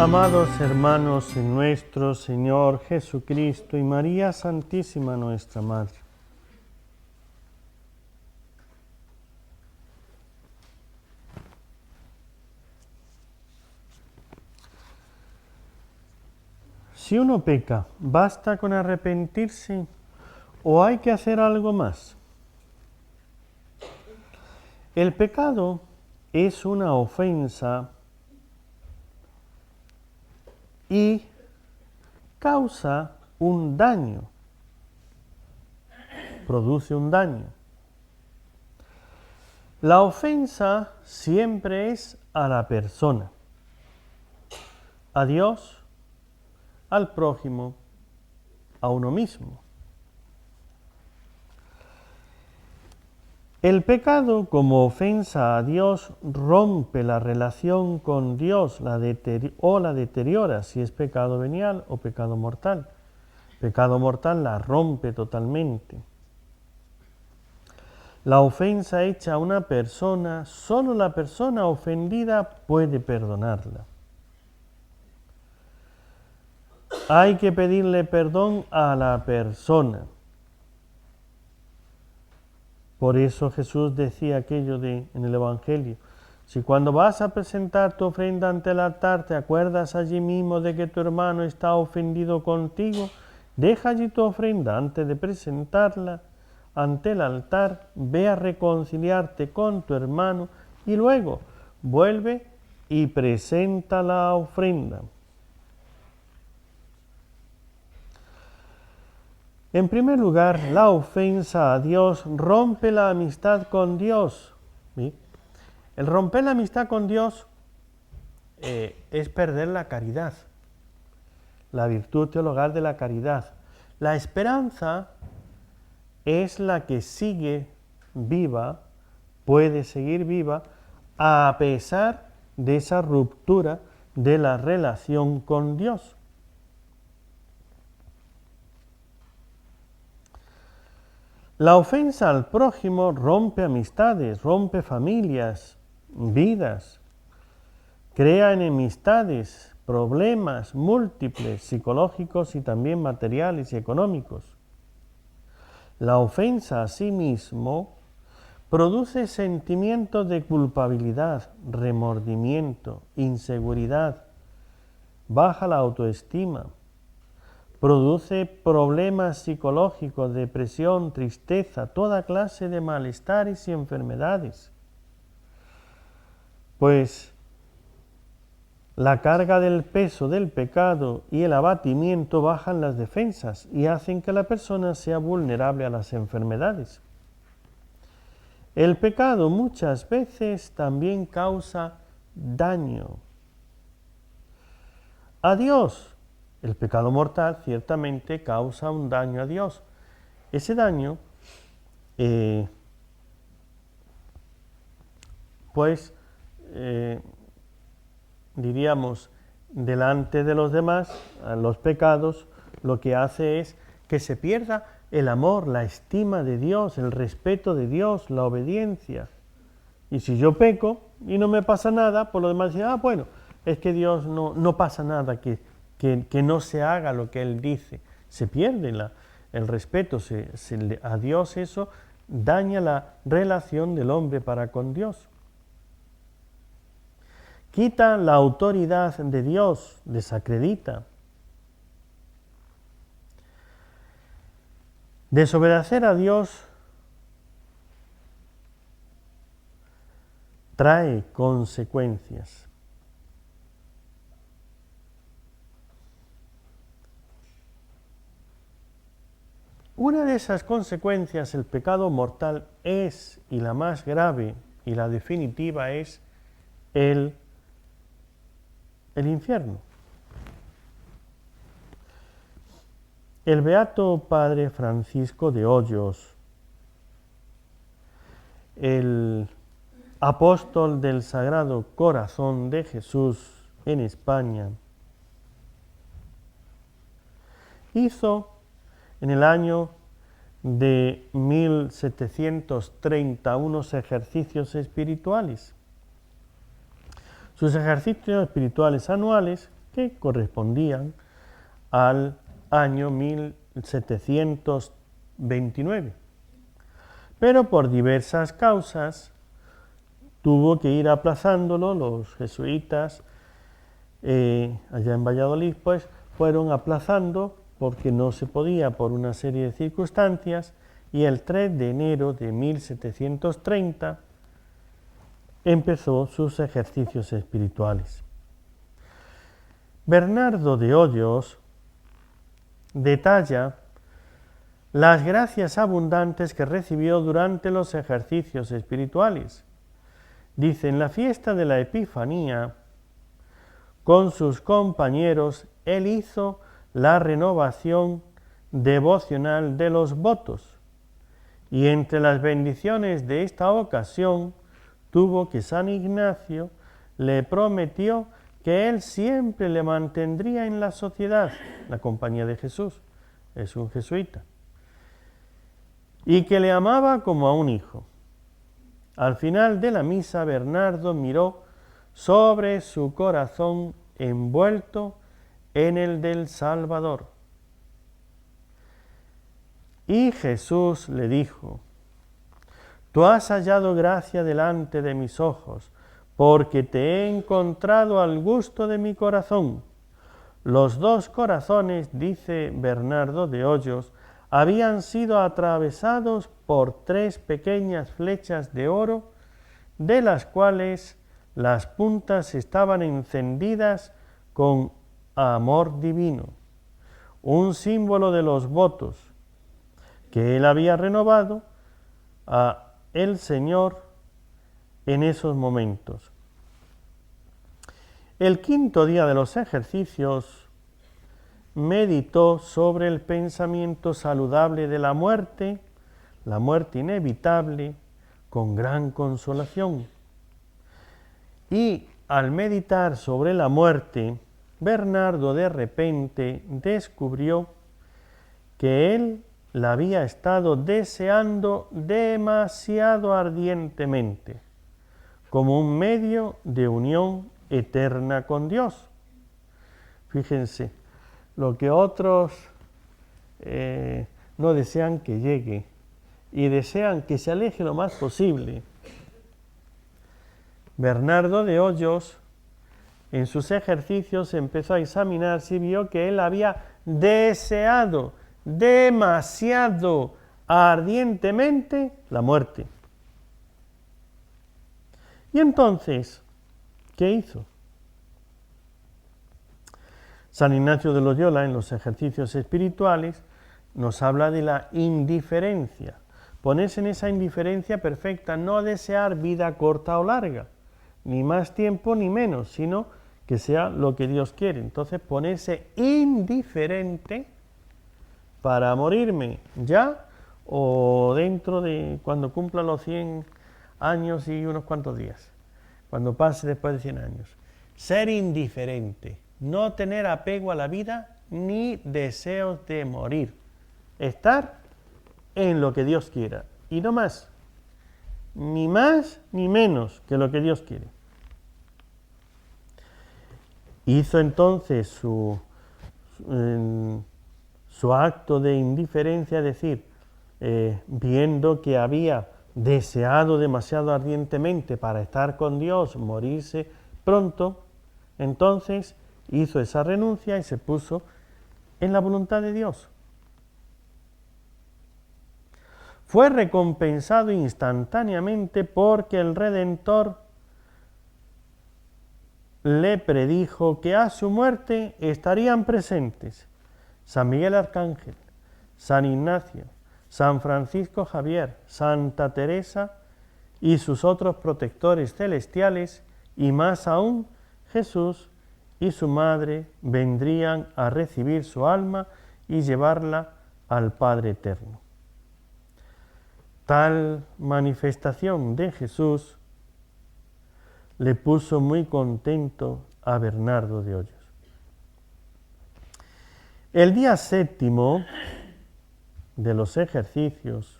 Amados hermanos en nuestro Señor Jesucristo y María Santísima nuestra Madre, si uno peca, ¿basta con arrepentirse o hay que hacer algo más? El pecado es una ofensa y causa un daño, produce un daño. La ofensa siempre es a la persona, a Dios, al prójimo, a uno mismo. El pecado como ofensa a Dios rompe la relación con Dios o la deteriora si es pecado venial o pecado mortal. Pecado mortal la rompe totalmente. La ofensa hecha a una persona, solo la persona ofendida puede perdonarla. Hay que pedirle perdón a la persona. Por eso Jesús decía aquello en el Evangelio: si cuando vas a presentar tu ofrenda ante el altar te acuerdas allí mismo de que tu hermano está ofendido contigo, deja allí tu ofrenda antes de presentarla ante el altar, ve a reconciliarte con tu hermano y luego vuelve y presenta la ofrenda. En primer lugar, la ofensa a Dios rompe la amistad con Dios. ¿Sí? El romper la amistad con Dios es perder la caridad, la virtud teologal de la caridad. La esperanza es la que sigue viva, puede seguir viva, a pesar de esa ruptura de la relación con Dios. La ofensa al prójimo rompe amistades, rompe familias, vidas, crea enemistades, problemas múltiples, psicológicos y también materiales y económicos. La ofensa a sí mismo produce sentimientos de culpabilidad, remordimiento, inseguridad, baja la autoestima, produce problemas psicológicos, depresión, tristeza, toda clase de malestares y enfermedades. Pues la carga del peso del pecado y el abatimiento bajan las defensas y hacen que la persona sea vulnerable a las enfermedades. El pecado muchas veces también causa daño a Dios. El pecado mortal ciertamente causa un daño a Dios. Ese daño, diríamos, delante de los demás, los pecados, lo que hace es que se pierda el amor, la estima de Dios, el respeto de Dios, la obediencia. Y si yo peco y no me pasa nada, por lo demás dice, bueno, es que Dios no pasa nada, que no se haga lo que Él dice. Se pierde el respeto, a Dios eso daña la relación del hombre para con Dios. Quita la autoridad de Dios, desacredita. Desobedecer a Dios trae consecuencias. Una de esas consecuencias, el pecado mortal, es, y la más grave y la definitiva, es el infierno. El beato Padre Francisco de Hoyos, el apóstol del Sagrado Corazón de Jesús en España, hizo en el año de 1730 unos ejercicios espirituales. Sus ejercicios espirituales anuales que correspondían al año 1729. Pero por diversas causas tuvo que ir aplazándolo. Los jesuitas allá en Valladolid pues fueron aplazando porque no se podía por una serie de circunstancias, y el 3 de enero de 1730 empezó sus ejercicios espirituales. Bernardo de Hoyos detalla las gracias abundantes que recibió durante los ejercicios espirituales. Dice: en la fiesta de la Epifanía, con sus compañeros, él hizo la renovación devocional de los votos, y entre las bendiciones de esta ocasión tuvo que San Ignacio le prometió que él siempre le mantendría en la sociedad, la Compañía de Jesús, es un jesuita, y que le amaba como a un hijo. Al final de la misa, Bernardo miró sobre su corazón envuelto en el del Salvador, y Jesús le dijo: tú has hallado gracia delante de mis ojos, porque te he encontrado al gusto de mi corazón. Los dos corazones, dice Bernardo de Hoyos, habían sido atravesados por 3 pequeñas flechas de oro, de las cuales las puntas estaban encendidas con amor divino, un símbolo de los votos que él había renovado a el Señor en esos momentos. El 5.º día de los ejercicios meditó sobre el pensamiento saludable de la muerte inevitable, con gran consolación. Y al meditar sobre la muerte, Bernardo de repente descubrió que él la había estado deseando demasiado ardientemente, como un medio de unión eterna con Dios. Fíjense, lo que otros no desean que llegue y desean que se aleje lo más posible, Bernardo de Hoyos en sus ejercicios empezó a examinarse y vio que él había deseado demasiado ardientemente la muerte. Y entonces, ¿qué hizo? San Ignacio de Loyola, en los ejercicios espirituales, nos habla de la indiferencia. Ponerse en esa indiferencia perfecta, no desear vida corta o larga, ni más tiempo ni menos, sino que sea lo que Dios quiere. Entonces, ponerse indiferente para morirme ya o dentro de cuando cumpla los 100 años y unos cuantos días, cuando pase después de 100 años. Ser indiferente, no tener apego a la vida ni deseos de morir. Estar en lo que Dios quiera y no más ni menos que lo que Dios quiere. Hizo entonces su acto de indiferencia, es decir, viendo que había deseado demasiado ardientemente para estar con Dios, morirse pronto, entonces hizo esa renuncia y se puso en la voluntad de Dios. Fue recompensado instantáneamente porque el Redentor le predijo que a su muerte estarían presentes San Miguel Arcángel, San Ignacio, San Francisco Javier, Santa Teresa y sus otros protectores celestiales, y más aún Jesús y su madre vendrían a recibir su alma y llevarla al Padre Eterno. Tal manifestación de Jesús le puso muy contento a Bernardo de Hoyos. El día 7º de los ejercicios,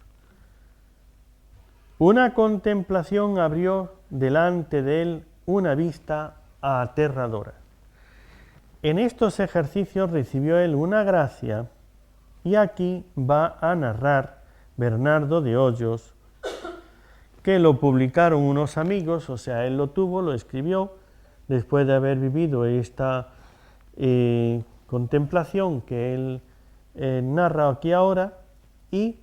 una contemplación abrió delante de él una vista aterradora. En estos ejercicios recibió él una gracia y aquí va a narrar Bernardo de Hoyos que lo publicaron unos amigos, o sea, él lo tuvo, lo escribió, después de haber vivido esta contemplación que él narra aquí ahora y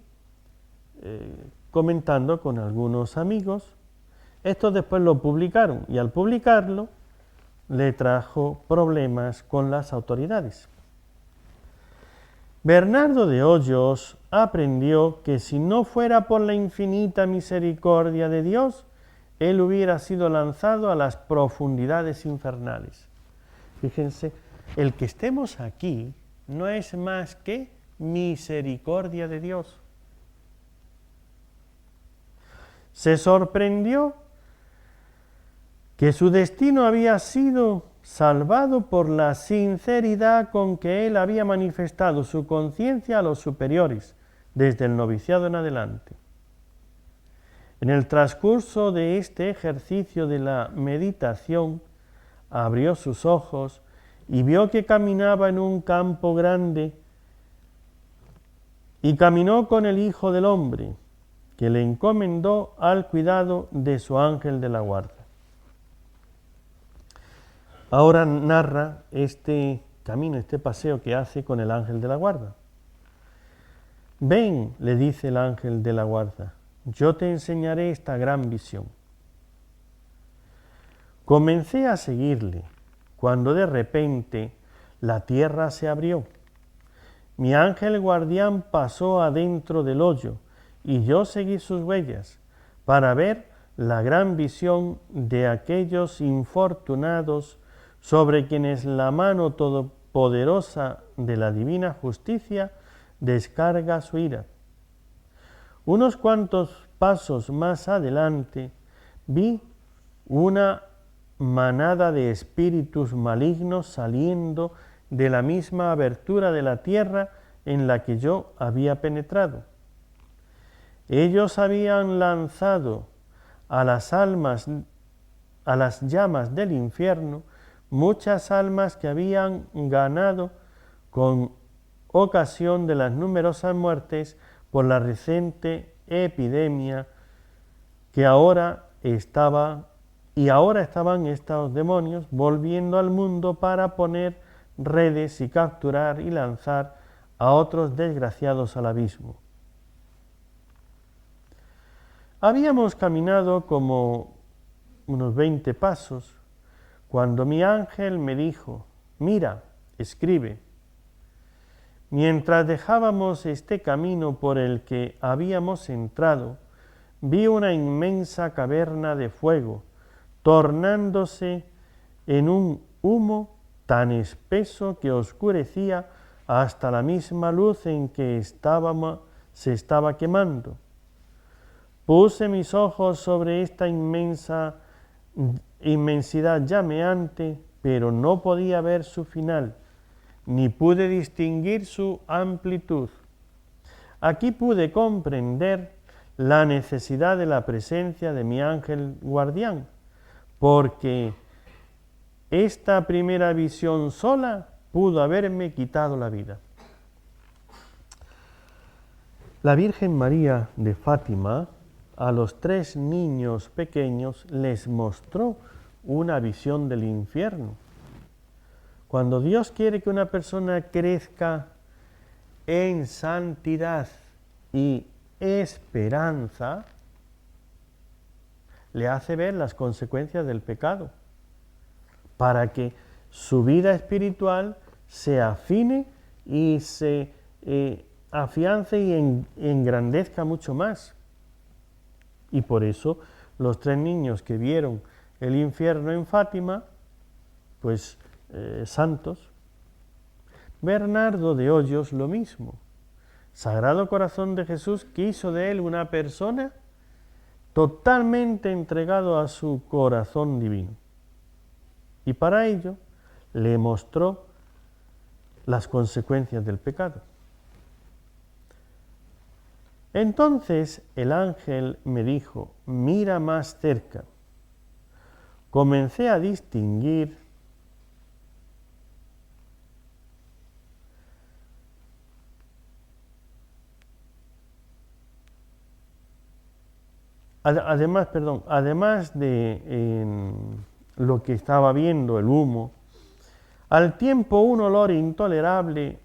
comentando con algunos amigos. Estos después lo publicaron y al publicarlo le trajo problemas con las autoridades. Bernardo de Hoyos aprendió que si no fuera por la infinita misericordia de Dios, él hubiera sido lanzado a las profundidades infernales. Fíjense, el que estemos aquí no es más que misericordia de Dios. Se sorprendió que su destino había sido salvado por la sinceridad con que él había manifestado su conciencia a los superiores, desde el noviciado en adelante. En el transcurso de este ejercicio de la meditación, abrió sus ojos y vio que caminaba en un campo grande y caminó con el Hijo del Hombre, que le encomendó al cuidado de su ángel de la guarda. Ahora narra este camino, este paseo que hace con el ángel de la guarda. Ven, le dice el ángel de la guarda, yo te enseñaré esta gran visión. Comencé a seguirle, cuando de repente la tierra se abrió. Mi ángel guardián pasó adentro del hoyo y yo seguí sus huellas para ver la gran visión de aquellos infortunados sobre quienes la mano todopoderosa de la divina justicia descarga su ira. Unos cuantos pasos más adelante vi una manada de espíritus malignos saliendo de la misma abertura de la tierra en la que yo había penetrado. Ellos habían lanzado a las llamas del infierno muchas almas que habían ganado con ocasión de las numerosas muertes por la reciente epidemia que ahora estaban estos demonios volviendo al mundo para poner redes y capturar y lanzar a otros desgraciados al abismo. Habíamos caminado como unos 20 pasos cuando mi ángel me dijo, mira, escribe. Mientras dejábamos este camino por el que habíamos entrado, vi una inmensa caverna de fuego, tornándose en un humo tan espeso que oscurecía hasta la misma luz en que se estaba quemando. Puse mis ojos sobre esta inmensidad llameante, pero no podía ver su final, ni pude distinguir su amplitud. Aquí pude comprender la necesidad de la presencia de mi ángel guardián, porque esta primera visión sola pudo haberme quitado la vida. La Virgen María de Fátima a los 3 niños pequeños les mostró una visión del infierno. Cuando Dios quiere que una persona crezca en santidad y esperanza, le hace ver las consecuencias del pecado, para que su vida espiritual se afine y se afiance y engrandezca mucho más. Y por eso los 3 niños que vieron el infierno en Fátima, pues santos. Bernardo de Hoyos lo mismo. Sagrado Corazón de Jesús quiso de él una persona totalmente entregado a su corazón divino. Y para ello le mostró las consecuencias del pecado. Entonces el ángel me dijo, mira más cerca. Comencé a distinguir además de lo que estaba viendo, el humo, al tiempo un olor intolerable,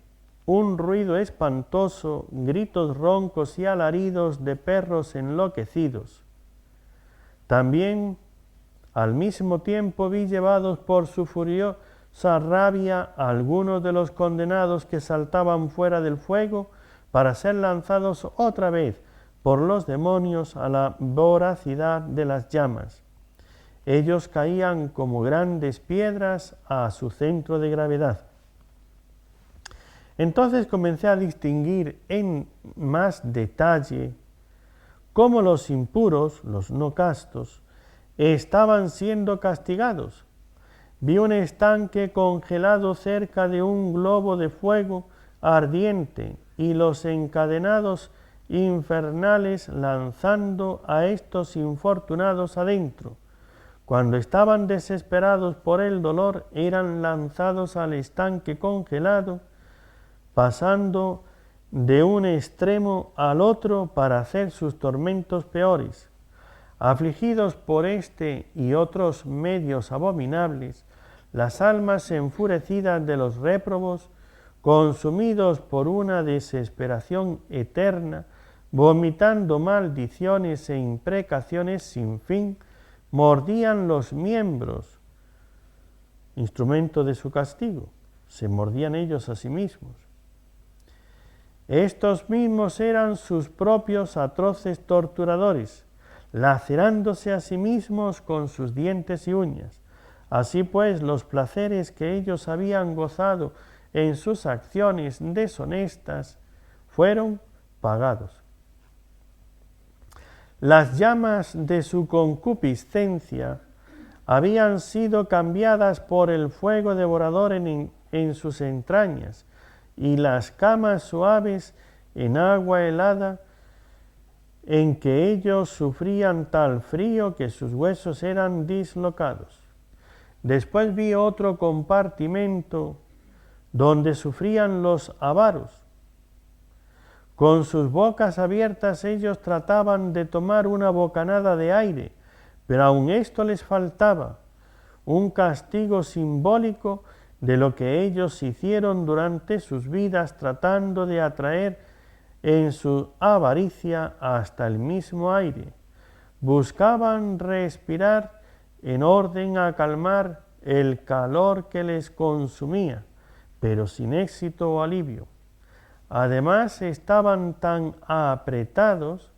un ruido espantoso, gritos roncos y alaridos de perros enloquecidos. También, al mismo tiempo, vi llevados por su furiosa rabia a algunos de los condenados que saltaban fuera del fuego para ser lanzados otra vez por los demonios a la voracidad de las llamas. Ellos caían como grandes piedras a su centro de gravedad. Entonces comencé a distinguir en más detalle cómo los impuros, los no castos, estaban siendo castigados. Vi un estanque congelado cerca de un globo de fuego ardiente y los encadenados infernales lanzando a estos infortunados adentro. Cuando estaban desesperados por el dolor, eran lanzados al estanque congelado, pasando de un extremo al otro para hacer sus tormentos peores. Afligidos por este y otros medios abominables, las almas enfurecidas de los réprobos, consumidos por una desesperación eterna, vomitando maldiciones e imprecaciones sin fin, mordían los miembros, instrumento de su castigo, se mordían ellos a sí mismos. Estos mismos eran sus propios atroces torturadores, lacerándose a sí mismos con sus dientes y uñas. Así pues, los placeres que ellos habían gozado en sus acciones deshonestas fueron pagados. Las llamas de su concupiscencia habían sido cambiadas por el fuego devorador en sus entrañas, y las camas suaves en agua helada, en que ellos sufrían tal frío que sus huesos eran dislocados. Después vi otro compartimento donde sufrían los avaros. Con sus bocas abiertas ellos trataban de tomar una bocanada de aire, pero aun esto les faltaba, un castigo simbólico de lo que ellos hicieron durante sus vidas, tratando de atraer en su avaricia hasta el mismo aire. Buscaban respirar en orden a calmar el calor que les consumía, pero sin éxito o alivio. Además, estaban tan apretados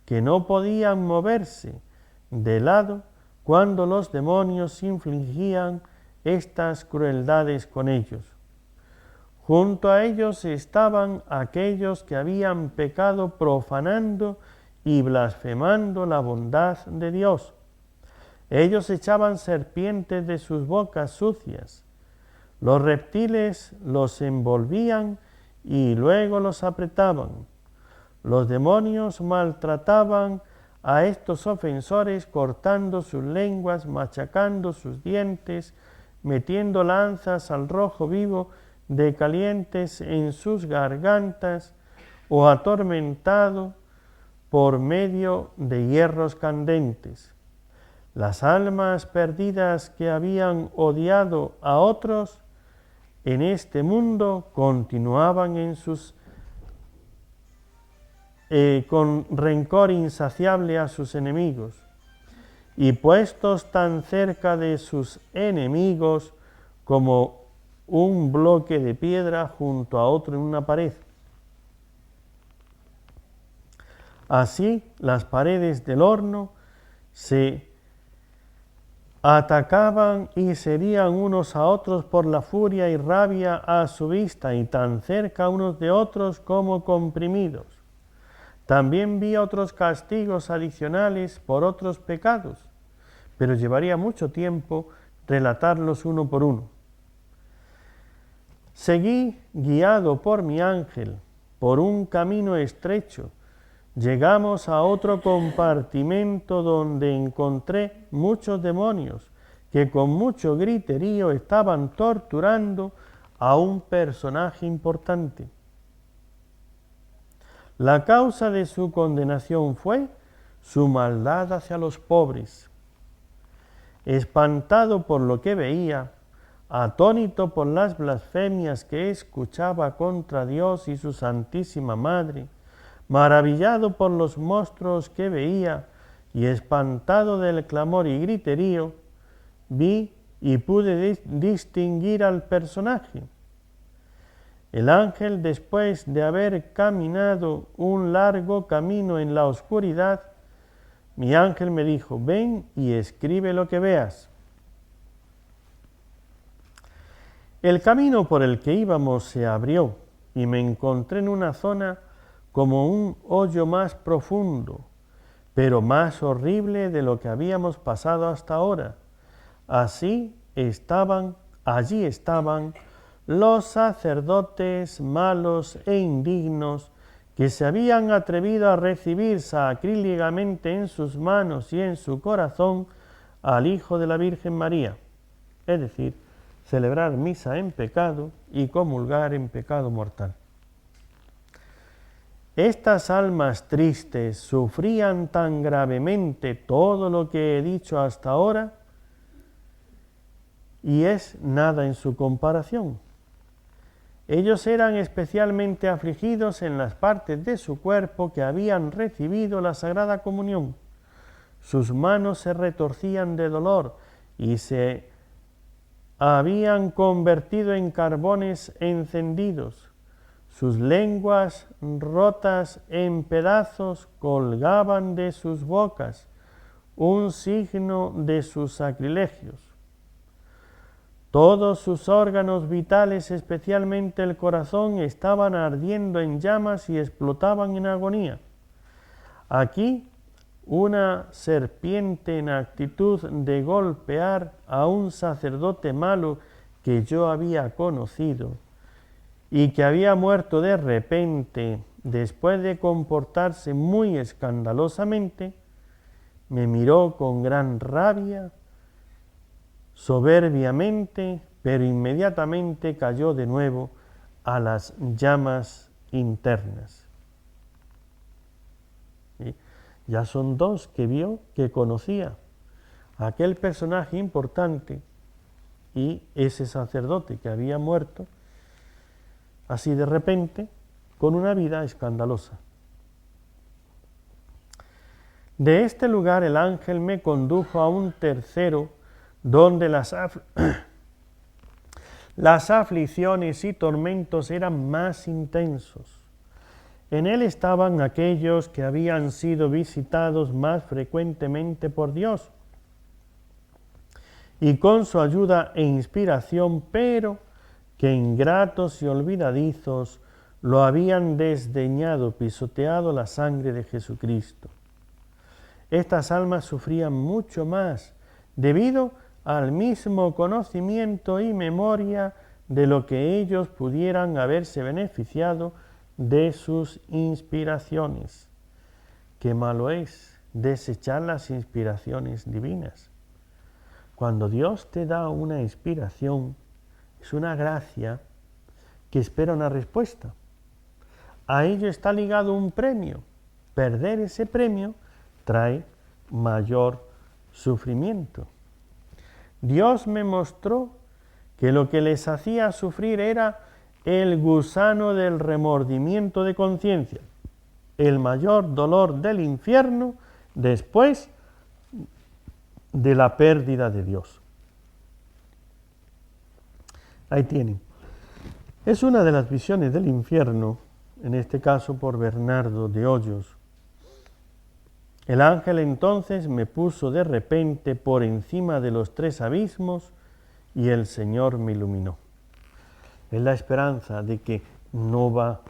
que no podían moverse de lado cuando los demonios infligían estas crueldades con ellos. Junto a ellos estaban aquellos que habían pecado profanando y blasfemando la bondad de Dios. Ellos echaban serpientes de sus bocas sucias. Los reptiles los envolvían y luego los apretaban. Los demonios maltrataban a estos ofensores cortando sus lenguas, machacando sus dientes, metiendo lanzas al rojo vivo de calientes en sus gargantas o atormentado por medio de hierros candentes. Las almas perdidas que habían odiado a otros en este mundo continuaban en sus con rencor insaciable a sus enemigos, y puestos tan cerca de sus enemigos como un bloque de piedra junto a otro en una pared. Así las paredes del horno se atacaban y se herían unos a otros por la furia y rabia a su vista, y tan cerca unos de otros como comprimidos. También vi otros castigos adicionales por otros pecados, pero llevaría mucho tiempo relatarlos uno por uno. Seguí, guiado por mi ángel, por un camino estrecho. Llegamos a otro compartimento donde encontré muchos demonios que con mucho griterío estaban torturando a un personaje importante. La causa de su condenación fue su maldad hacia los pobres. Espantado por lo que veía, atónito por las blasfemias que escuchaba contra Dios y su Santísima Madre, maravillado por los monstruos que veía y espantado del clamor y griterío, vi y pude distinguir al personaje. El ángel, después de haber caminado un largo camino en la oscuridad, mi ángel me dijo: ven y escribe lo que veas. El camino por el que íbamos se abrió y me encontré en una zona como un hoyo más profundo, pero más horrible de lo que habíamos pasado hasta ahora. Allí estaban los sacerdotes malos e indignos que se habían atrevido a recibir sacrílegamente en sus manos y en su corazón al Hijo de la Virgen María, es decir, celebrar misa en pecado y comulgar en pecado mortal. Estas almas tristes sufrían tan gravemente todo lo que he dicho hasta ahora y es nada en su comparación. Ellos eran especialmente afligidos en las partes de su cuerpo que habían recibido la Sagrada Comunión. Sus manos se retorcían de dolor y se habían convertido en carbones encendidos. Sus lenguas rotas en pedazos colgaban de sus bocas, un signo de sus sacrilegios. Todos sus órganos vitales, especialmente el corazón, estaban ardiendo en llamas y explotaban en agonía. Aquí, una serpiente en actitud de golpear a un sacerdote malo que yo había conocido y que había muerto de repente después de comportarse muy escandalosamente, me miró con gran rabia, soberbiamente, pero inmediatamente cayó de nuevo a las llamas internas. ¿Sí? Ya son dos que vio, que conocía a aquel personaje importante y ese sacerdote que había muerto así de repente con una vida escandalosa. De este lugar el ángel me condujo a un tercero donde las aflicciones y tormentos eran más intensos. En él estaban aquellos que habían sido visitados más frecuentemente por Dios y con su ayuda e inspiración, pero que ingratos y olvidadizos lo habían desdeñado, pisoteado la sangre de Jesucristo. Estas almas sufrían mucho más debido al mismo conocimiento y memoria de lo que ellos pudieran haberse beneficiado de sus inspiraciones. Qué malo es desechar las inspiraciones divinas. Cuando Dios te da una inspiración, es una gracia que espera una respuesta. A ello está ligado un premio. Perder ese premio trae mayor sufrimiento. Dios me mostró que lo que les hacía sufrir era el gusano del remordimiento de conciencia, el mayor dolor del infierno después de la pérdida de Dios. Ahí tienen. Es una de las visiones del infierno, en este caso por Bernardo de Hoyos. El ángel entonces me puso de repente por encima de los 3 abismos y el Señor me iluminó. Es la esperanza de que no va.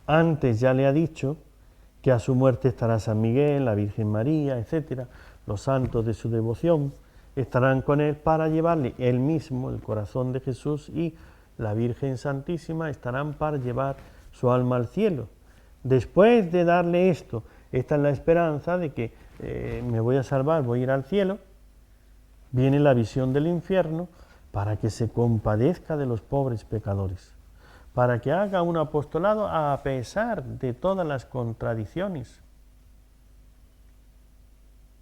Antes ya le ha dicho que a su muerte estará San Miguel, la Virgen María, etcétera. Los santos de su devoción estarán con él para llevarle él mismo, el corazón de Jesús y la Virgen Santísima estarán para llevar su alma al cielo. Después de darle esto, esta es la esperanza de que me voy a salvar, voy a ir al cielo, viene la visión del infierno para que se compadezca de los pobres pecadores, para que haga un apostolado a pesar de todas las contradicciones.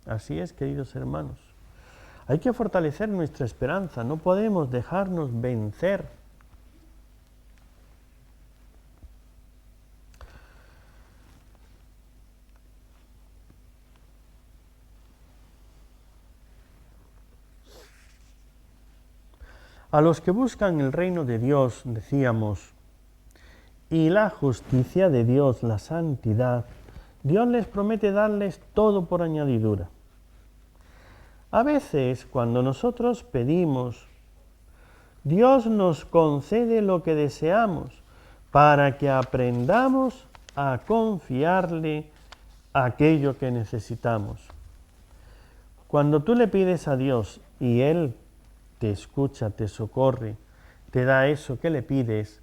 Así es, queridos hermanos. Hay que fortalecer nuestra esperanza, no podemos dejarnos vencer. A los que buscan el reino de Dios, decíamos, y la justicia de Dios, la santidad, Dios les promete darles todo por añadidura. A veces, cuando nosotros pedimos, Dios nos concede lo que deseamos para que aprendamos a confiarle aquello que necesitamos. Cuando tú le pides a Dios y Él te escucha, te socorre, te da eso que le pides,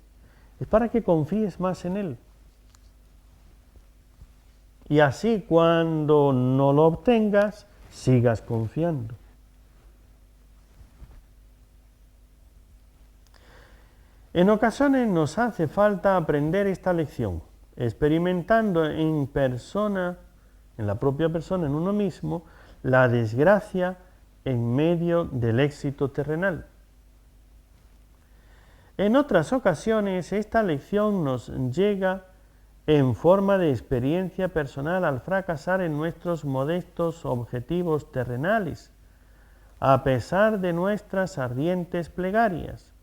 es para que confíes más en Él. Y así cuando no lo obtengas, sigas confiando. En ocasiones nos hace falta aprender esta lección, experimentando en persona, en la propia persona, en uno mismo, la desgracia en medio del éxito terrenal. En otras ocasiones esta lección nos llega en forma de experiencia personal al fracasar en nuestros modestos objetivos terrenales, a pesar de nuestras ardientes plegarias.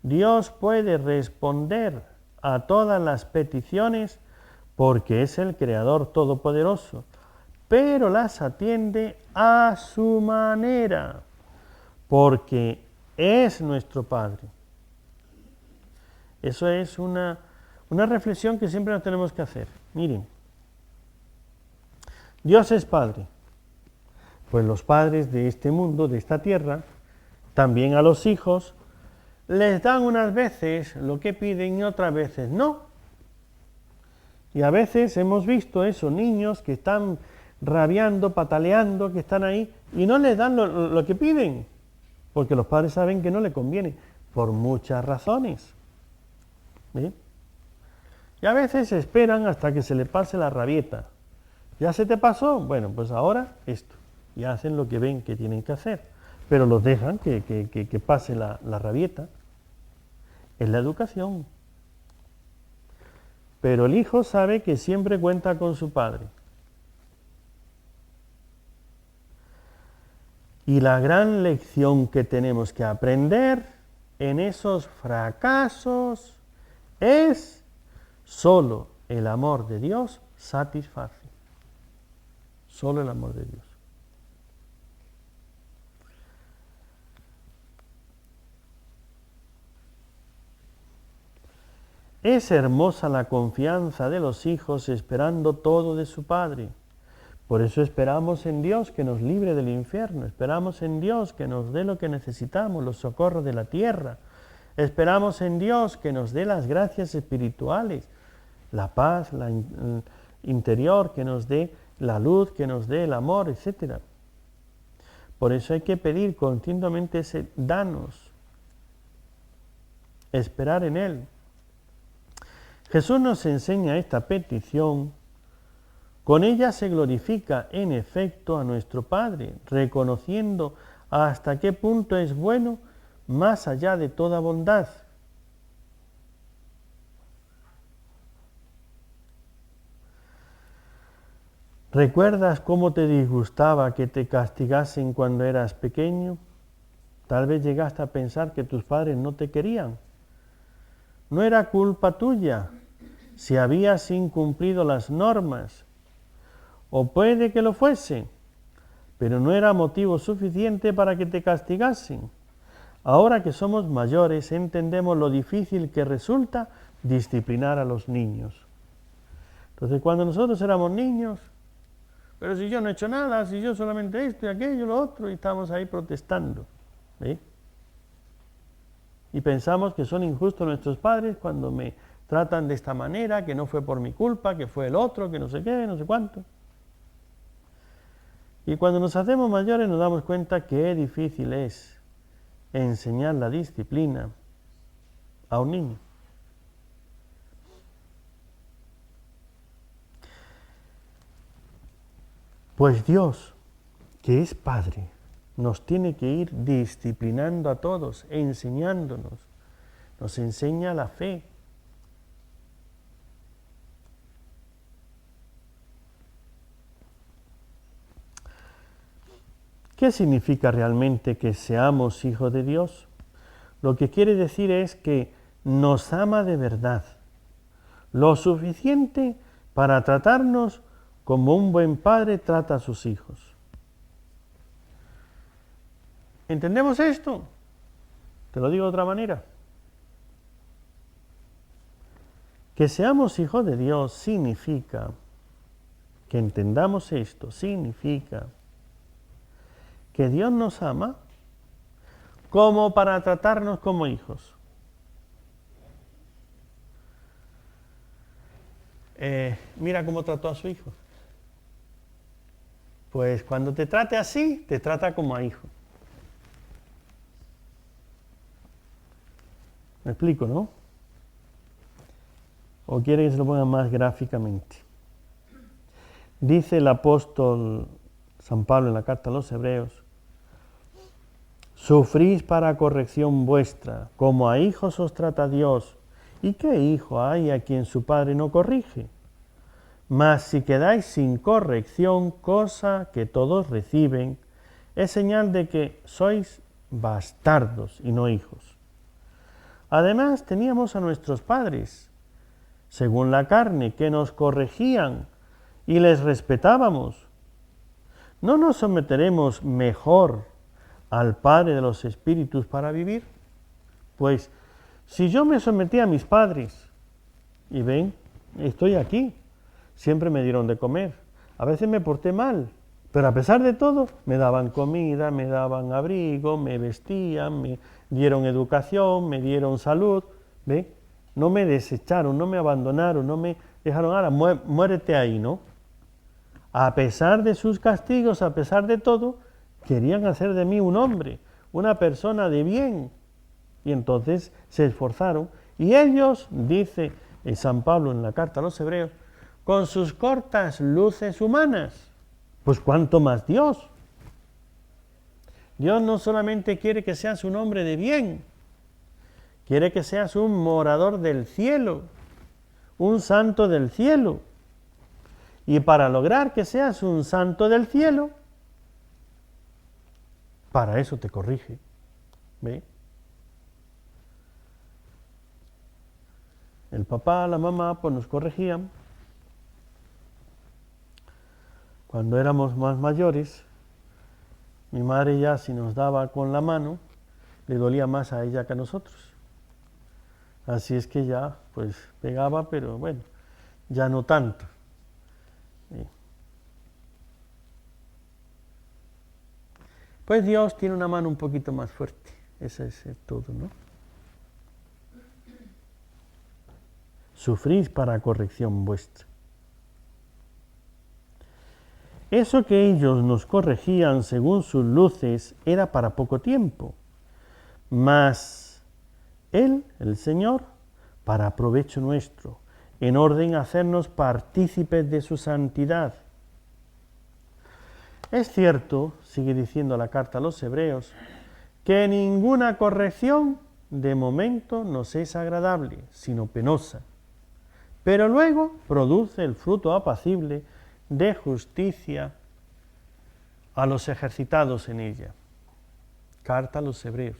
Dios puede responder a todas las peticiones porque es el Creador Todopoderoso, pero las atiende a su manera, porque es nuestro Padre. Eso es una reflexión que siempre nos tenemos que hacer. Miren, Dios es Padre, pues los padres de este mundo, de esta tierra, también a los hijos, les dan unas veces lo que piden y otras veces no. Y a veces hemos visto esos niños que están rabiando, pataleando, que están ahí y no les dan lo que piden, porque los padres saben que no le conviene, por muchas razones. ¿Sí? Y a veces esperan hasta que se le pase la rabieta. ¿Ya se te pasó? Bueno, pues ahora esto. Y hacen lo que ven que tienen que hacer, pero los dejan que pase la rabieta. Es la educación. Pero el hijo sabe que siempre cuenta con su padre. Y la gran lección que tenemos que aprender en esos fracasos es solo el amor de Dios satisface. Solo el amor de Dios. Es hermosa la confianza de los hijos esperando todo de su Padre. Por eso esperamos en Dios que nos libre del infierno, esperamos en Dios que nos dé lo que necesitamos, los socorros de la tierra, esperamos en Dios que nos dé las gracias espirituales, la paz, la interior, que nos dé la luz, que nos dé el amor, etc. Por eso hay que pedir continuamente ese danos, esperar en Él. Jesús nos enseña esta petición. Con ella se glorifica en efecto a nuestro Padre, reconociendo hasta qué punto es bueno más allá de toda bondad. ¿Recuerdas cómo te disgustaba que te castigasen cuando eras pequeño? Tal vez llegaste a pensar que tus padres no te querían. No era culpa tuya si habías incumplido las normas, o puede que lo fuese, pero no era motivo suficiente para que te castigasen. Ahora que somos mayores entendemos lo difícil que resulta disciplinar a los niños. Entonces cuando nosotros éramos niños, pero si yo no he hecho nada, si yo solamente esto y aquello, lo otro, y estamos ahí protestando. ¿Sí? Y pensamos que son injustos nuestros padres cuando me tratan de esta manera, que no fue por mi culpa, que fue el otro, que no sé qué, no sé cuánto. Y cuando nos hacemos mayores nos damos cuenta que difícil es enseñar la disciplina a un niño. Pues Dios que es Padre, nos tiene que ir disciplinando a todos, enseñándonos. Nos enseña la fe. ¿Qué significa realmente que seamos hijos de Dios? Lo que quiere decir es que nos ama de verdad, lo suficiente para tratarnos como un buen padre trata a sus hijos. ¿Entendemos esto? Te lo digo de otra manera. Que seamos hijos de Dios significa, que entendamos esto, significa que Dios nos ama como para tratarnos como hijos. Mira cómo trató a su hijo. Pues cuando te trate así, te trata como a hijo. ¿Me explico, no? ¿O quiere que se lo ponga más gráficamente? Dice el apóstol San Pablo en la carta a los Hebreos: sufrís para corrección vuestra, como a hijos os trata Dios. ¿Y qué hijo hay a quien su padre no corrige? Mas si quedáis sin corrección, cosa que todos reciben, es señal de que sois bastardos y no hijos. Además, teníamos a nuestros padres, según la carne, que nos corregían y les respetábamos. ¿No nos someteremos mejor al Padre de los Espíritus para vivir? Pues, si yo me sometí a mis padres, y ven, estoy aquí, siempre me dieron de comer, a veces me porté mal, pero a pesar de todo, me daban comida, me daban abrigo, me vestían, me dieron educación, me dieron salud, ¿ven? No me desecharon, no me abandonaron, no me dejaron, ahora muérete ahí, ¿no? A pesar de sus castigos, a pesar de todo, querían hacer de mí un hombre, una persona de bien. Y entonces se esforzaron. Y ellos, dice San Pablo en la carta a los Hebreos, con sus cortas luces humanas, pues cuánto más Dios. Dios no solamente quiere que seas un hombre de bien, quiere que seas un morador del cielo, un santo del cielo. Y para lograr que seas un santo del cielo, para eso te corrige. ¿Ve? El papá, la mamá, pues nos corregían. Cuando éramos más mayores, mi madre ya si nos daba con la mano, le dolía más a ella que a nosotros. Así es que ya, pues pegaba, pero bueno, ya no tanto. Pues Dios tiene una mano un poquito más fuerte. Ese es todo, ¿no? Sufrís para corrección vuestra. Eso que ellos nos corregían según sus luces era para poco tiempo, mas Él, el Señor, para provecho nuestro, en orden a hacernos partícipes de su santidad. Es cierto, sigue diciendo la carta a los Hebreos, que ninguna corrección de momento nos es agradable, sino penosa, pero luego produce el fruto apacible de justicia a los ejercitados en ella. Carta a los Hebreos.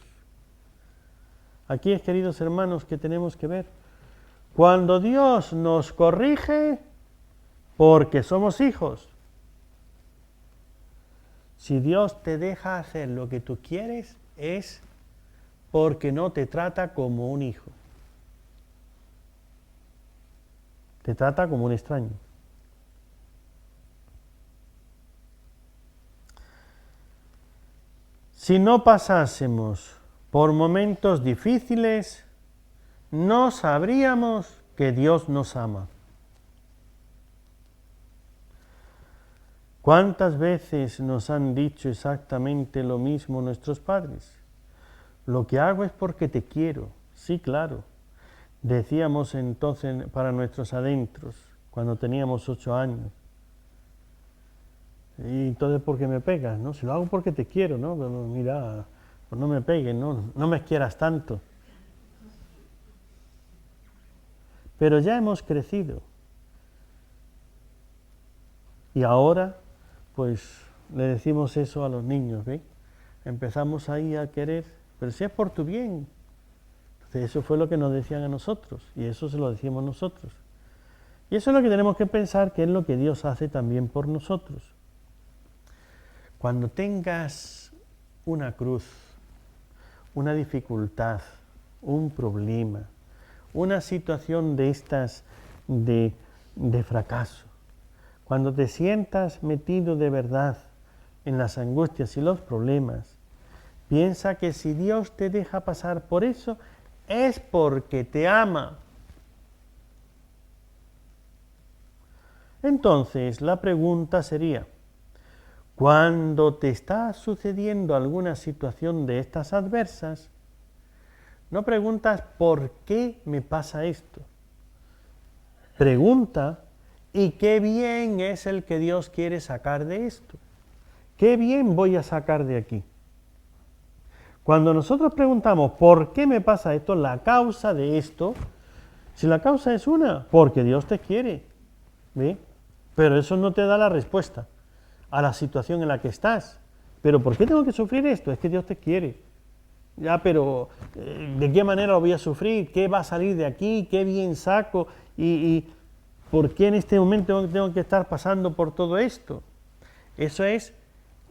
Aquí, queridos hermanos, que tenemos que ver, cuando Dios nos corrige, porque somos hijos. Si Dios te deja hacer lo que tú quieres, es porque no te trata como un hijo. Te trata como un extraño. Si no pasásemos por momentos difíciles, no sabríamos que Dios nos ama. ¿Cuántas veces nos han dicho exactamente lo mismo nuestros padres? Lo que hago es porque te quiero. Sí, claro. Decíamos entonces para nuestros adentros, cuando teníamos 8 años. Y entonces, ¿por qué me pegas? ¿No? Si lo hago porque te quiero, ¿no? Pero mira, pues no me pegues, no me quieras tanto. Pero ya hemos crecido. Y ahora, pues, le decimos eso a los niños, ¿ve? Empezamos ahí a querer, pero si es por tu bien. Entonces, eso fue lo que nos decían a nosotros, y eso se lo decimos nosotros. Y eso es lo que tenemos que pensar, que es lo que Dios hace también por nosotros. Cuando tengas una cruz, una dificultad, un problema, una situación de estas de fracaso, cuando te sientas metido de verdad en las angustias y los problemas, piensa que si Dios te deja pasar por eso, es porque te ama. Entonces, la pregunta sería, cuando te está sucediendo alguna situación de estas adversas, no preguntas ¿por qué me pasa esto? Pregunta ¿y qué bien es el que Dios quiere sacar de esto? ¿Qué bien voy a sacar de aquí? Cuando nosotros preguntamos ¿por qué me pasa esto? La causa de esto, si la causa es una, porque Dios te quiere, ¿ve? Pero eso no te da la respuesta a la situación en la que estás. ¿Pero por qué tengo que sufrir esto? Es que Dios te quiere. Ya, pero ¿de qué manera lo voy a sufrir? ¿Qué va a salir de aquí? ¿Qué bien saco? ¿Y por qué en este momento tengo que estar pasando por todo esto? Eso es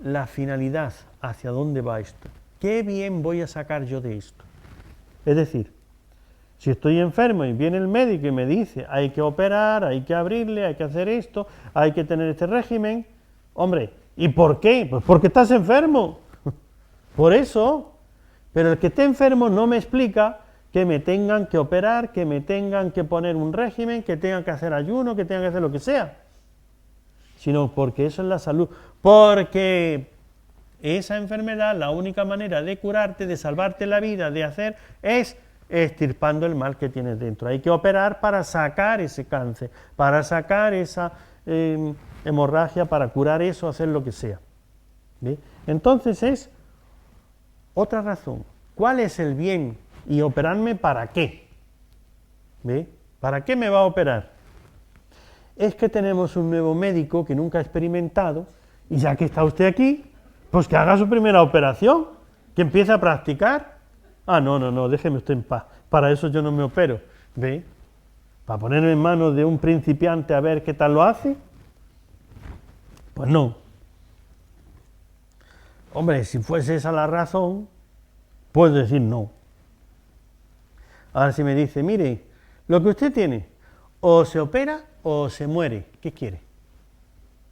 la finalidad, hacia dónde va esto. ¿Qué bien voy a sacar yo de esto? Es decir, si estoy enfermo y viene el médico y me dice hay que operar, hay que abrirle, hay que hacer esto, hay que tener este régimen, hombre, ¿y por qué? Pues porque estás enfermo. Por eso. Pero el que esté enfermo no me explica que me tengan que operar, que me tengan que poner un régimen, que tengan que hacer ayuno, que tengan que hacer lo que sea. Sino porque eso es la salud. Porque esa enfermedad, la única manera de curarte, de salvarte la vida, de hacer, es extirpando el mal que tienes dentro. Hay que operar para sacar ese cáncer, para sacar esa hemorragia, para curar eso, hacer lo que sea. ¿Ve? Entonces es otra razón. ¿Cuál es el bien? ¿Y operarme para qué? ¿Ve? ¿Para qué me va a operar? Es que tenemos un nuevo médico que nunca ha experimentado y ya que está usted aquí, pues que haga su primera operación, que empiece a practicar. Ah, no, déjeme usted en paz. Para eso yo no me opero. ¿Ve? Para ponerme en manos de un principiante a ver qué tal lo hace. Pues no. Hombre, si fuese esa la razón, puedo decir no. Ahora si me dice, mire, lo que usted tiene, o se opera o se muere, ¿qué quiere?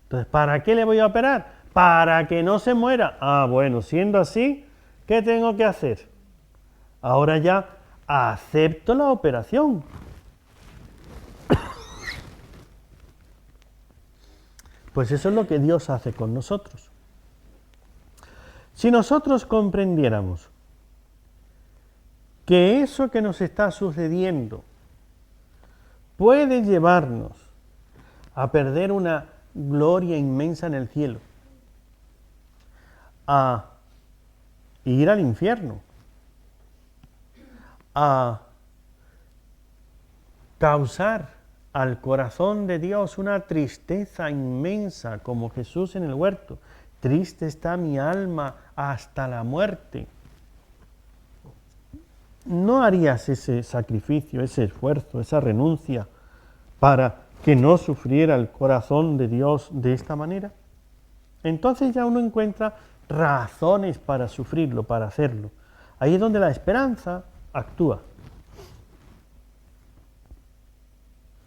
Entonces, ¿para qué le voy a operar? Para que no se muera. Ah, bueno, siendo así, ¿qué tengo que hacer? Ahora ya acepto la operación. Pues eso es lo que Dios hace con nosotros. Si nosotros comprendiéramos que eso que nos está sucediendo puede llevarnos a perder una gloria inmensa en el cielo, a ir al infierno, a causar al corazón de Dios una tristeza inmensa, como Jesús en el huerto. Triste está mi alma hasta la muerte. ¿No harías ese sacrificio, ese esfuerzo, esa renuncia para que no sufriera el corazón de Dios de esta manera? Entonces ya uno encuentra razones para sufrirlo, para hacerlo. Ahí es donde la esperanza actúa.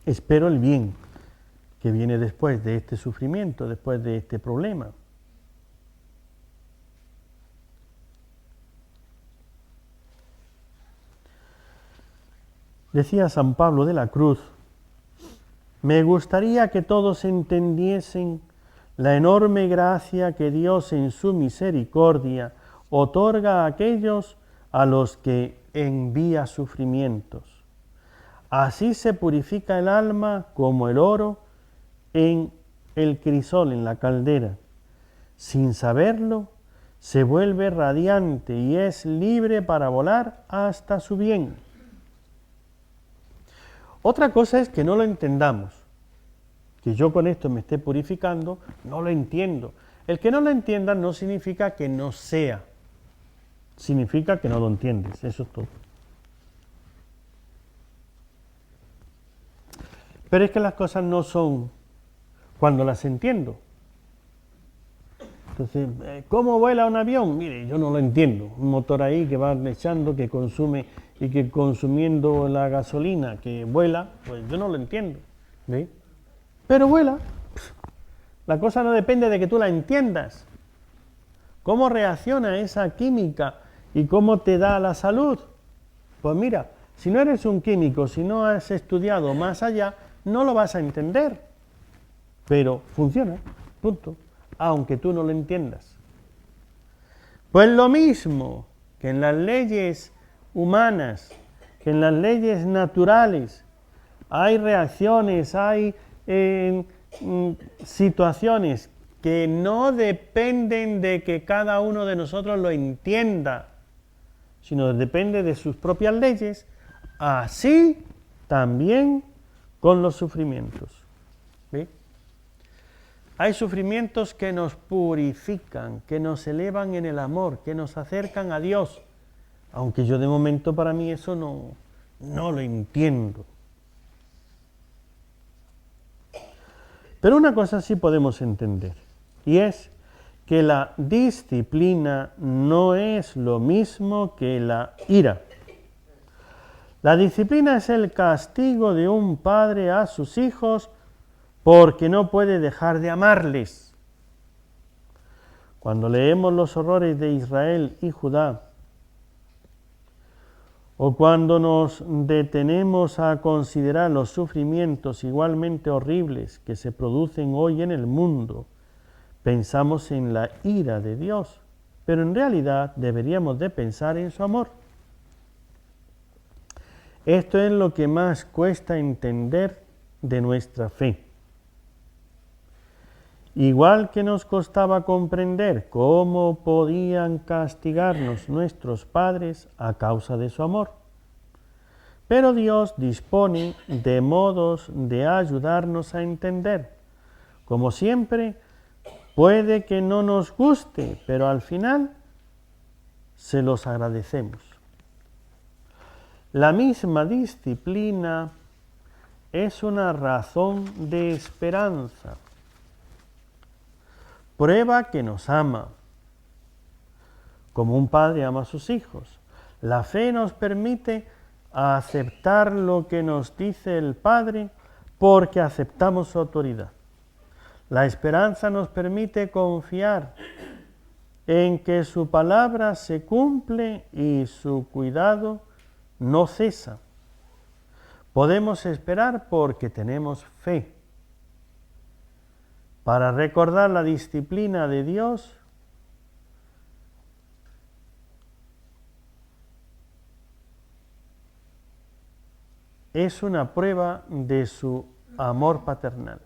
Espero el bien que viene después de este sufrimiento, después de este problema. Decía San Pablo de la Cruz, me gustaría que todos entendiesen la enorme gracia que Dios en su misericordia otorga a aquellos a los que envía sufrimientos. Así se purifica el alma como el oro en el crisol, en la caldera, sin saberlo, se vuelve radiante y es libre para volar hasta su bien. Otra cosa es que no lo entendamos, que yo con esto me esté purificando, no lo entiendo. El que no lo entienda no significa que no sea, significa que no lo entiendes, eso es todo. Pero es que las cosas no son cuando las entiendo. Entonces, ¿cómo vuela un avión? Mire, yo no lo entiendo. Un motor ahí que va echando, que consume y que consumiendo la gasolina que vuela, pues yo no lo entiendo. ¿Ve? Pero vuela. La cosa no depende de que tú la entiendas. ¿Cómo reacciona esa química y cómo te da la salud? Pues mira, si no eres un químico, si no has estudiado más allá, no lo vas a entender. Pero funciona, punto. Aunque tú no lo entiendas. Pues lo mismo que en las leyes humanas, que en las leyes naturales, hay reacciones, hay situaciones que no dependen de que cada uno de nosotros lo entienda, sino depende de sus propias leyes, así también con los sufrimientos. ¿Ve? Hay sufrimientos que nos purifican, que nos elevan en el amor, que nos acercan a Dios, aunque yo de momento para mí eso no lo entiendo. Pero una cosa sí podemos entender, y es que la disciplina no es lo mismo que la ira. La disciplina es el castigo de un padre a sus hijos porque no puede dejar de amarles. Cuando leemos los horrores de Israel y Judá, o cuando nos detenemos a considerar los sufrimientos igualmente horribles que se producen hoy en el mundo, pensamos en la ira de Dios, pero en realidad deberíamos de pensar en su amor. Esto es lo que más cuesta entender de nuestra fe. Igual que nos costaba comprender cómo podían castigarnos nuestros padres a causa de su amor. Pero Dios dispone de modos de ayudarnos a entender. Como siempre, puede que no nos guste, pero al final se los agradecemos. La misma disciplina es una razón de esperanza. Prueba que nos ama, como un padre ama a sus hijos. La fe nos permite aceptar lo que nos dice el Padre porque aceptamos su autoridad. La esperanza nos permite confiar en que su palabra se cumple y su cuidado no cesa. Podemos esperar porque tenemos fe. Para recordar la disciplina de Dios, es una prueba de su amor paternal.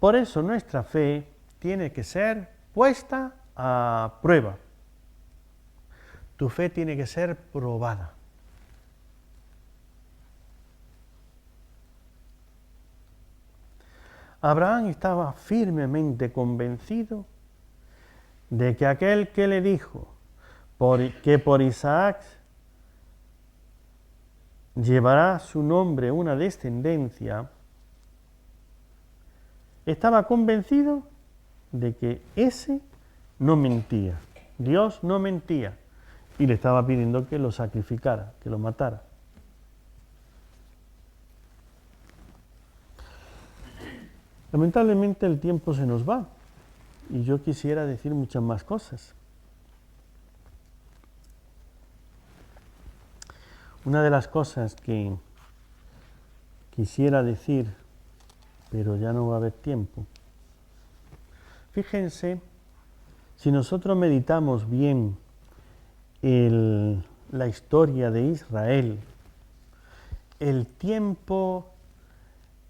Por eso nuestra fe tiene que ser puesta a prueba. Tu fe tiene que ser probada. Abraham estaba firmemente convencido de que aquel que le dijo que por Isaac llevará su nombre una descendencia, estaba convencido de que ese no mentía. Dios no mentía y le estaba pidiendo que lo sacrificara, que lo matara. Lamentablemente el tiempo se nos va y yo quisiera decir muchas más cosas. Una de las cosas que quisiera decir, pero ya no va a haber tiempo. Fíjense, si nosotros meditamos bien la historia de Israel, el tiempo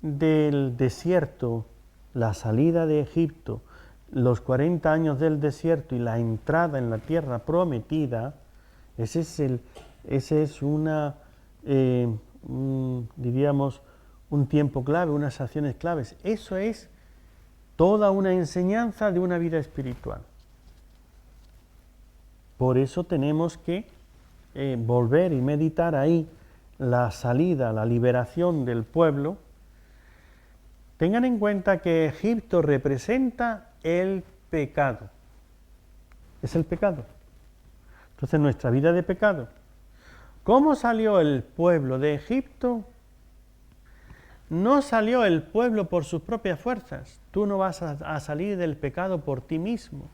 del desierto la salida de Egipto, los 40 años del desierto y la entrada en la tierra prometida, ese es diríamos, un tiempo clave, unas acciones claves. Eso es toda una enseñanza de una vida espiritual. Por eso tenemos que volver y meditar ahí la salida, la liberación del pueblo. Tengan en cuenta que Egipto representa el pecado. Es el pecado. Entonces, nuestra vida de pecado. ¿Cómo salió el pueblo de Egipto? No salió el pueblo por sus propias fuerzas. Tú no vas a salir del pecado por ti mismo.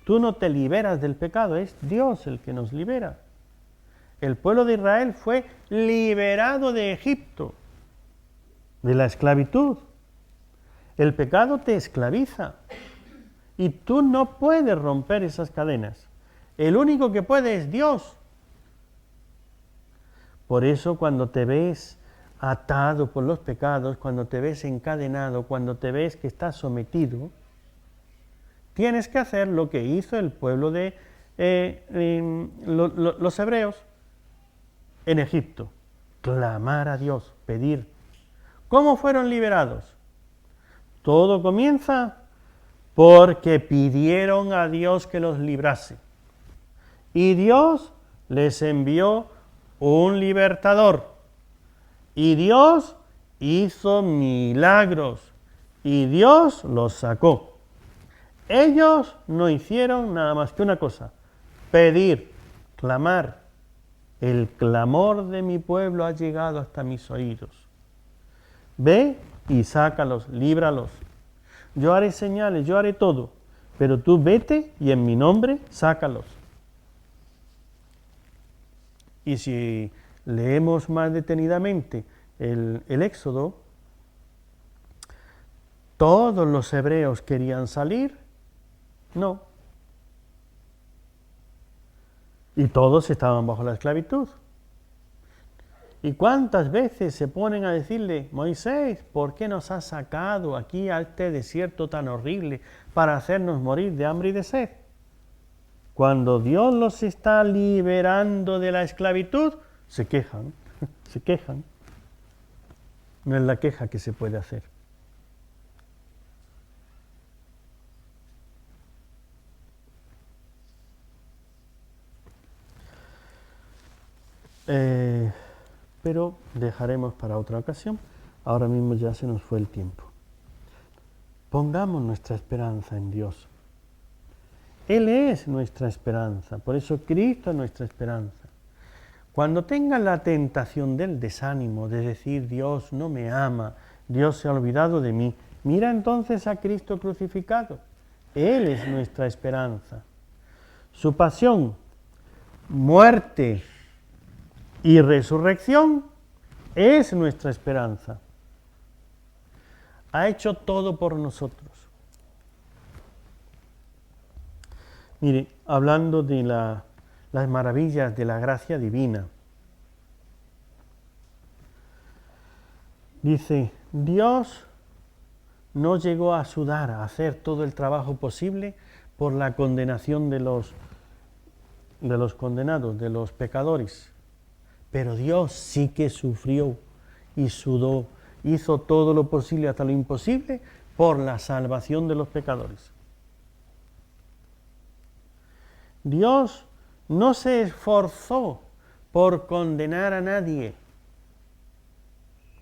Tú no te liberas del pecado, es Dios el que nos libera. El pueblo de Israel fue liberado de Egipto, de la esclavitud. El pecado te esclaviza y tú no puedes romper esas cadenas. El único que puede es Dios. Por eso cuando te ves atado por los pecados, cuando te ves encadenado, cuando te ves que estás sometido, tienes que hacer lo que hizo el pueblo de los hebreos en Egipto, clamar a Dios, pedir. ¿Cómo fueron liberados? Todo comienza porque pidieron a Dios que los librase. Y Dios les envió un libertador. Y Dios hizo milagros. Y Dios los sacó. Ellos no hicieron nada más que una cosa: pedir, clamar. El clamor de mi pueblo ha llegado hasta mis oídos. Ve y sácalos, líbralos. Yo haré señales, yo haré todo, pero tú vete y en mi nombre sácalos. Y si leemos más detenidamente el Éxodo, ¿todos los hebreos querían salir? No. Y todos estaban bajo la esclavitud. ¿Y cuántas veces se ponen a decirle: Moisés, ¿por qué nos has sacado aquí a este desierto tan horrible para hacernos morir de hambre y de sed? Cuando Dios los está liberando de la esclavitud, se quejan, se quejan. No es la queja que se puede hacer. Pero dejaremos para otra ocasión. Ahora mismo ya se nos fue el tiempo. Pongamos nuestra esperanza en Dios. Él es nuestra esperanza, por eso Cristo es nuestra esperanza. Cuando tengas la tentación del desánimo, de decir: Dios no me ama, Dios se ha olvidado de mí, mira entonces a Cristo crucificado. Él es nuestra esperanza. Su pasión, muerte y resurrección es nuestra esperanza. Ha hecho todo por nosotros. Mire, hablando de las maravillas de la gracia divina, dice: Dios no llegó a sudar, a hacer todo el trabajo posible por la condenación de los condenados, de los pecadores. Pero Dios sí que sufrió y sudó, hizo todo lo posible hasta lo imposible por la salvación de los pecadores. Dios no se esforzó por condenar a nadie,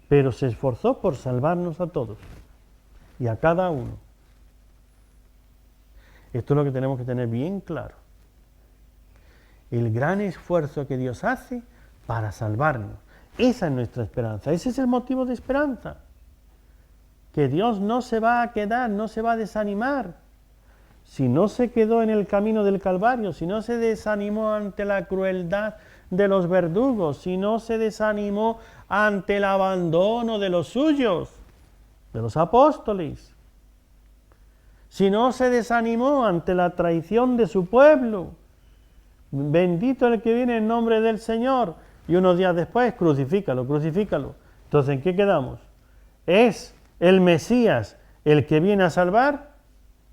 pero se esforzó por salvarnos a todos y a cada uno. Esto es lo que tenemos que tener bien claro. El gran esfuerzo que Dios hace para salvarnos. Esa es nuestra esperanza, ese es el motivo de esperanza. Que Dios no se va a quedar, no se va a desanimar. Si no se quedó en el camino del Calvario, si no se desanimó ante la crueldad de los verdugos, si no se desanimó ante el abandono de los suyos, de los apóstoles, si no se desanimó ante la traición de su pueblo, bendito el que viene en nombre del Señor, y unos días después, crucifícalo, crucifícalo. Entonces, ¿en qué quedamos? Es el Mesías, ¿El que viene a salvar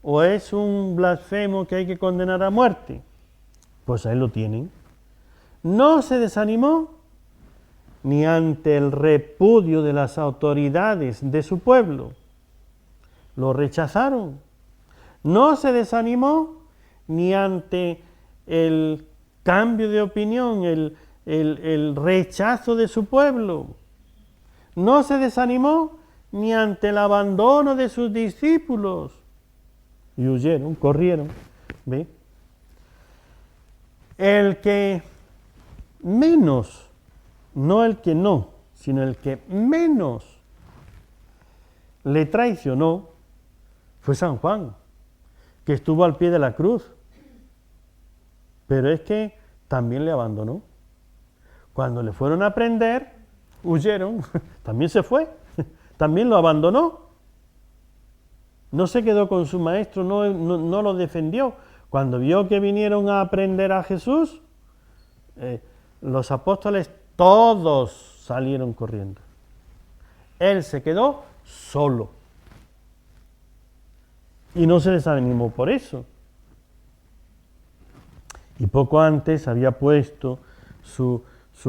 o es un blasfemo que hay que condenar a muerte? Pues ahí lo tienen. No se desanimó ni ante el repudio de las autoridades de su pueblo. Lo rechazaron. No se desanimó ni ante el cambio de opinión, el rechazo de su pueblo. No se desanimó ni ante el abandono de sus discípulos. Y huyeron, corrieron. ¿Ve? El que menos, no el que no, sino el que menos le traicionó fue San Juan, que estuvo al pie de la cruz. Pero es que también le abandonó. Cuando le fueron a prender, huyeron, también se fue, también lo abandonó. No se quedó con su maestro, no lo defendió. Cuando vio que vinieron a prender a Jesús, los apóstoles todos salieron corriendo. Él se quedó solo. Y no se desanimó por eso. Y poco antes había puesto su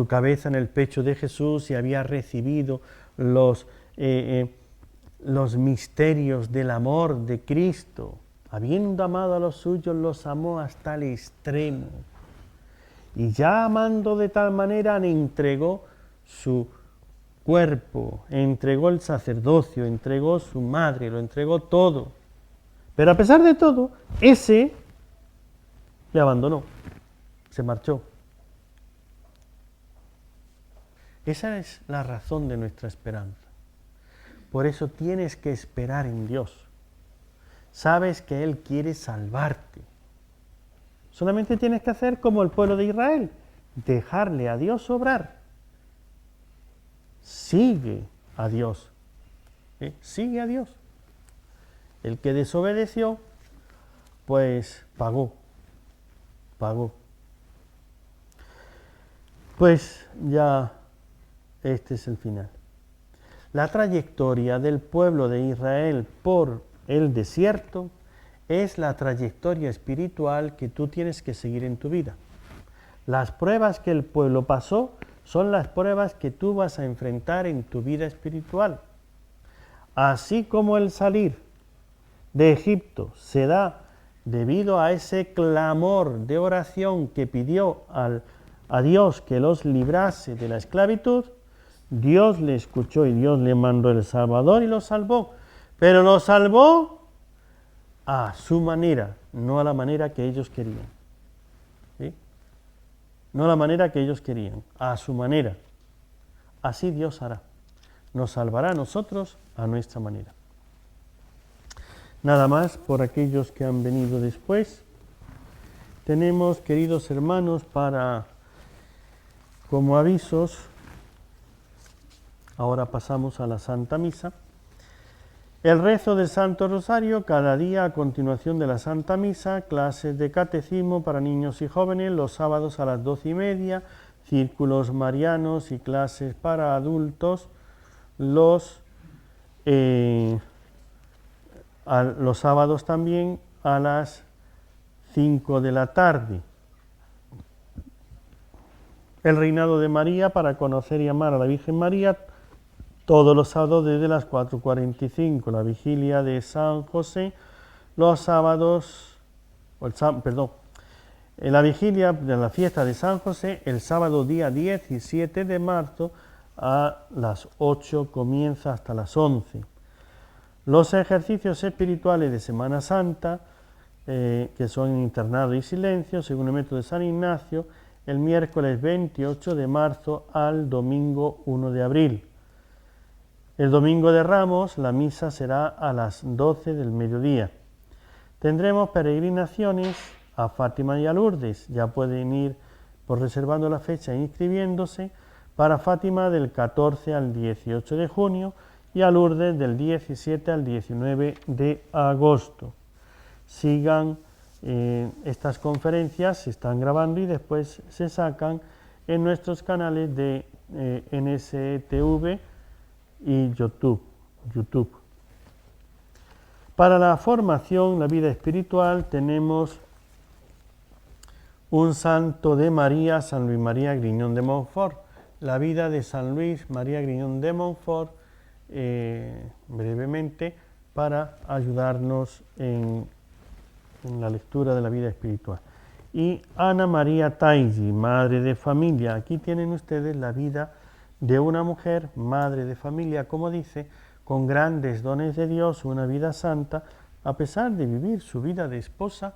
cabeza en el pecho de Jesús y había recibido los misterios del amor de Cristo. Habiendo amado a los suyos, los amó hasta el extremo. Y ya amando de tal manera, entregó su cuerpo, entregó el sacerdocio, entregó su madre, lo entregó todo. Pero a pesar de todo, ese le abandonó, se marchó. Esa es la razón de nuestra esperanza. Por eso tienes que esperar en Dios. Sabes que Él quiere salvarte. Solamente tienes que hacer como el pueblo de Israel, dejarle a Dios obrar. Sigue a Dios. Sigue a Dios. El que desobedeció, pues pagó. Pues ya este es el final. La trayectoria del pueblo de Israel por el desierto es la trayectoria espiritual que tú tienes que seguir en tu vida. Las pruebas que el pueblo pasó son las pruebas que tú vas a enfrentar en tu vida espiritual. Así como el salir de Egipto se da debido a ese clamor de oración que pidió a Dios que los librase de la esclavitud, Dios le escuchó y Dios le mandó el Salvador y lo salvó. Pero lo salvó a su manera, no a la manera que ellos querían. ¿Sí? No a la manera que ellos querían, a su manera. Así Dios hará. Nos salvará a nosotros a nuestra manera. Nada más por aquellos que han venido después. Tenemos, queridos hermanos, como avisos, ahora pasamos a la Santa Misa. El rezo del Santo Rosario cada día a continuación de la Santa Misa, clases de catecismo para niños y jóvenes los sábados a las 12:30, círculos marianos y clases para adultos los sábados también a las 5 de la tarde. El reinado de María para conocer y amar a la Virgen María todos los sábados desde las 4:45, la vigilia de San José, los sábados, la vigilia de la fiesta de San José, el sábado día 17 de marzo a las 8 comienza hasta las 11. Los ejercicios espirituales de Semana Santa, que son en internado y silencio, según el método de San Ignacio, el miércoles 28 de marzo al domingo 1 de abril. El domingo de Ramos la misa será a las 12 del mediodía. Tendremos peregrinaciones a Fátima y a Lourdes. Ya pueden ir por reservando la fecha e inscribiéndose. Para Fátima del 14 al 18 de junio y a Lourdes del 17 al 19 de agosto. Sigan estas conferencias, se están grabando y después se sacan en nuestros canales de NSTV y YouTube. Para la formación, la vida espiritual, tenemos un santo de María, San Luis María Griñón de Montfort. La vida de San Luis María Griñón de Montfort, brevemente, para ayudarnos en la lectura de la vida espiritual. Y Ana María Taigi, madre de familia. Aquí tienen ustedes la vida de una mujer, madre de familia, como dice, con grandes dones de Dios, una vida santa, a pesar de vivir su vida de esposa,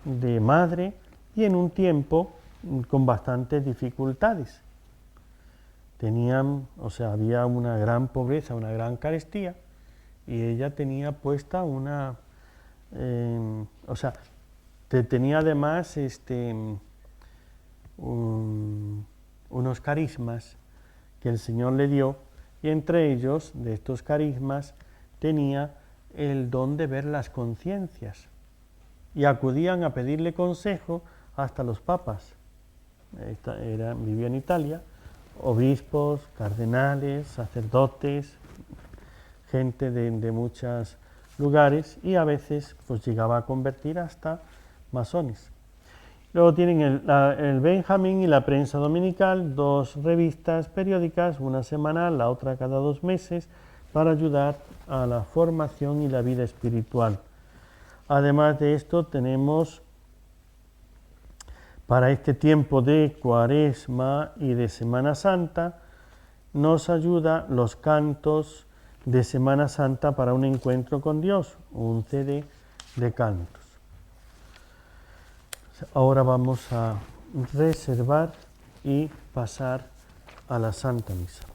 de madre, y en un tiempo con bastantes dificultades. Había una gran pobreza, una gran carestía, y ella tenía puesta tenía además unos carismas que el Señor le dio, y entre ellos, de estos carismas, tenía el don de ver las conciencias, y acudían a pedirle consejo hasta los papas. Vivía en Italia, obispos, cardenales, sacerdotes, gente de muchos lugares, y a veces pues llegaba a convertir hasta masones. Luego tienen el Benjamín y la Prensa Dominical, 2 revistas periódicas, una semanal, la otra cada 2 meses, para ayudar a la formación y la vida espiritual. Además de esto, tenemos para este tiempo de Cuaresma y de Semana Santa, nos ayuda los cantos de Semana Santa para un encuentro con Dios, un CD de cantos. Ahora vamos a reservar y pasar a la Santa Misa.